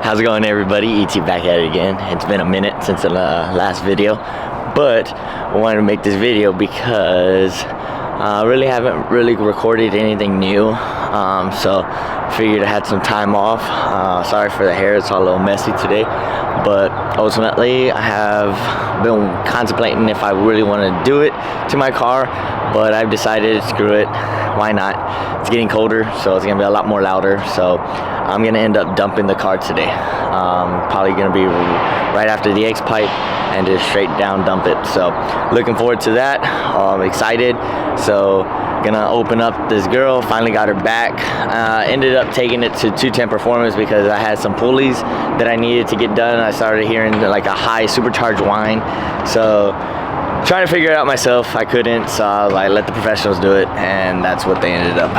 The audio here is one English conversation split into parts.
How's it going, everybody? ET back at it again. It's been a minute since the last video, but I wanted to make this video because I really haven't recorded anything new, so figured I had some time off. Sorry for the hair, it's all a little messy today, but ultimately I have been contemplating if I really want to do it to my car, but I've decided, screw it, why not? It's getting colder, so it's gonna be a lot more louder, so I'm gonna end up dumping the car today. Probably gonna be right after the X pipe and just straight down dump it. So looking forward to that. I'm excited. So gonna open up this girl. Finally got her back. Ended up taking it to 210 Performance because I had some pulleys that I needed to get done. I started hearing like a high supercharged whine, so trying to figure it out myself, I couldn't, so I was like, let the professionals do it, and that's what they ended up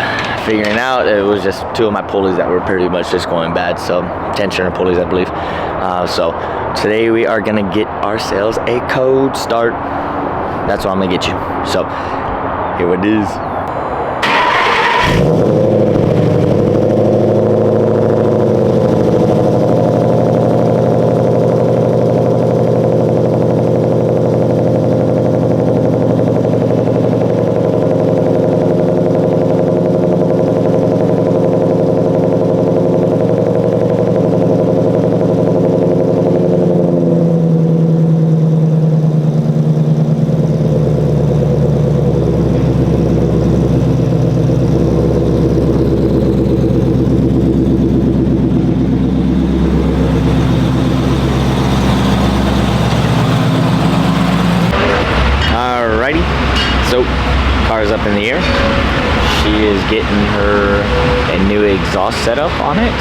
figuring out. It was just two of my pulleys that were pretty much just going bad, so tensioner pulleys, I believe. So today we are gonna get ourselves a code start. That's what I'm gonna get you. So here it is. So, car's up in the air. She is getting a new exhaust setup on it.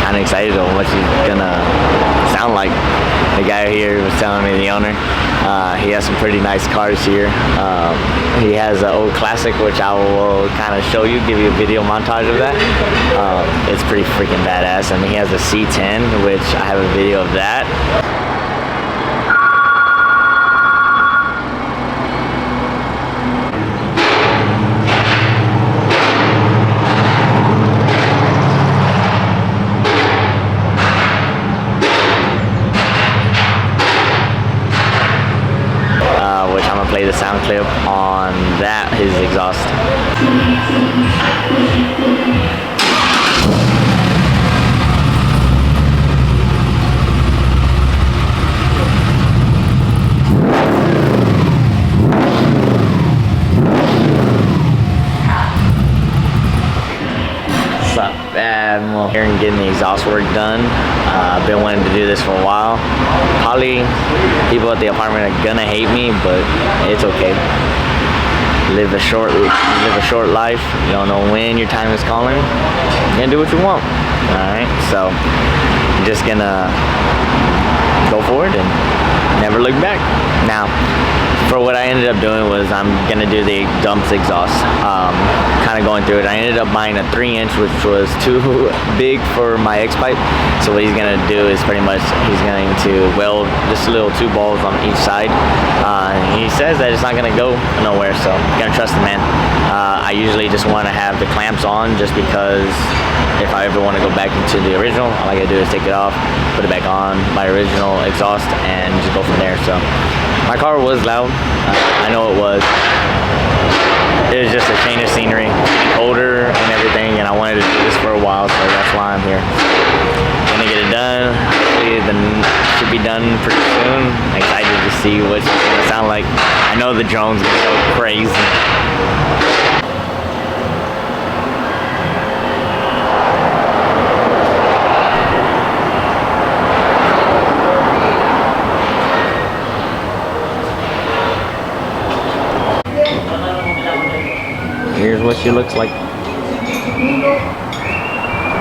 Kind of excited on what she's gonna sound like. The guy here was telling me, the owner, he has some pretty nice cars here. He has an old classic, which I will kind of show you, give you a video montage of that. It's pretty freaking badass. And he has a C10, which I have a video of that. Which I'm gonna play the sound clip on that, his exhaust. What's up, Admiral? Here and getting the exhaust work done. I've been wanting to do this for a while. Probably people at the apartment are gonna hate me, but it's okay. Live a short life. You don't know when your time is calling. You're gonna do what you want. Alright, so I'm just gonna go forward and never look back. Now, for what I ended up doing was I'm gonna do the dumps exhaust. Kind of going through it. I ended up buying a 3-inch, which was too big for my X pipe. So what he's gonna do is pretty much he's going to weld just little 2 balls on each side. He says that it's not gonna go nowhere, so I'm gonna trust the man. I usually just want to have the clamps on just because if I ever want to go back into the original, all I gotta do is take it off, put it back on my original exhaust, and just go from there. So my car was loud. I know it was. It was just a change of scenery, colder and everything, and I wanted to do this for a while, so that's why I'm here. Gonna get it done. Hopefully, it should be done pretty soon. Excited to see what it's gonna sound like. I know the drone's gonna go crazy. Here's what she looks like.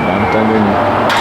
Dumped underneath.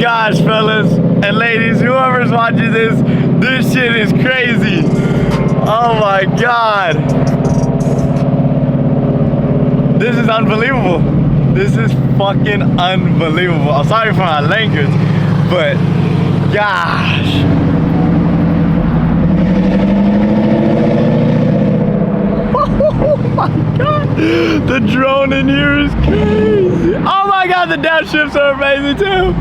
gosh, fellas and ladies, whoever's watching this, this shit is crazy. Oh my God. This is unbelievable. This is fucking unbelievable. I'm sorry for my language, but gosh. Oh my God. The drone in here is crazy. Oh my God, the downshifts are amazing too.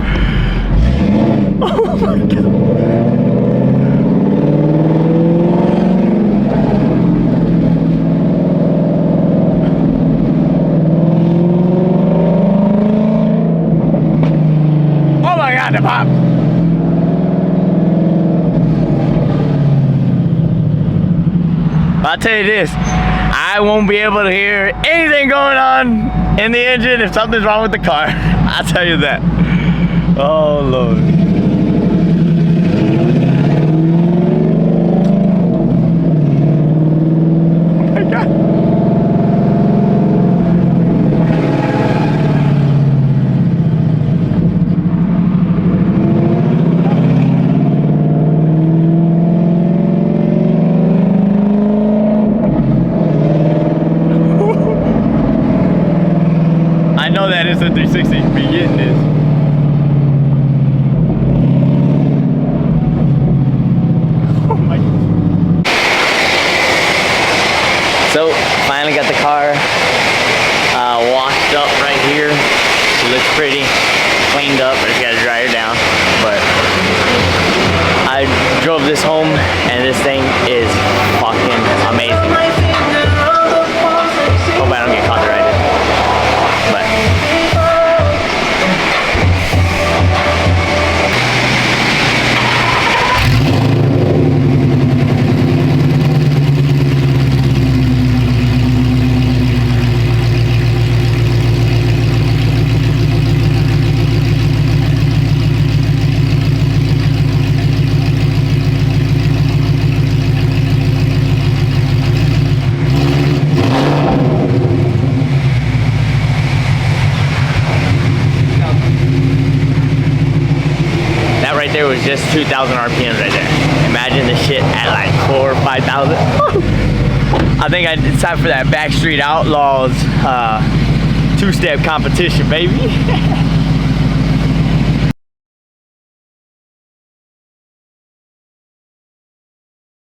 Oh my God. Oh my God, the pop. I'll tell you this, I won't be able to hear anything going on in the engine if something's wrong with the car. I'll tell you that. Oh Lord. Oh my God. I know that it's a 360 be getting this. Oh my God. So, finally got the car washed up right here. She looks pretty, cleaned up. I just gotta dry her down. But I drove this home and this thing is fucking amazing. Hope I don't get copyrighted. But there was just 2,000 RPMs right there. Imagine this shit at like 4,000 or 5,000. I think it's time for that Backstreet Outlaws two-step competition, baby.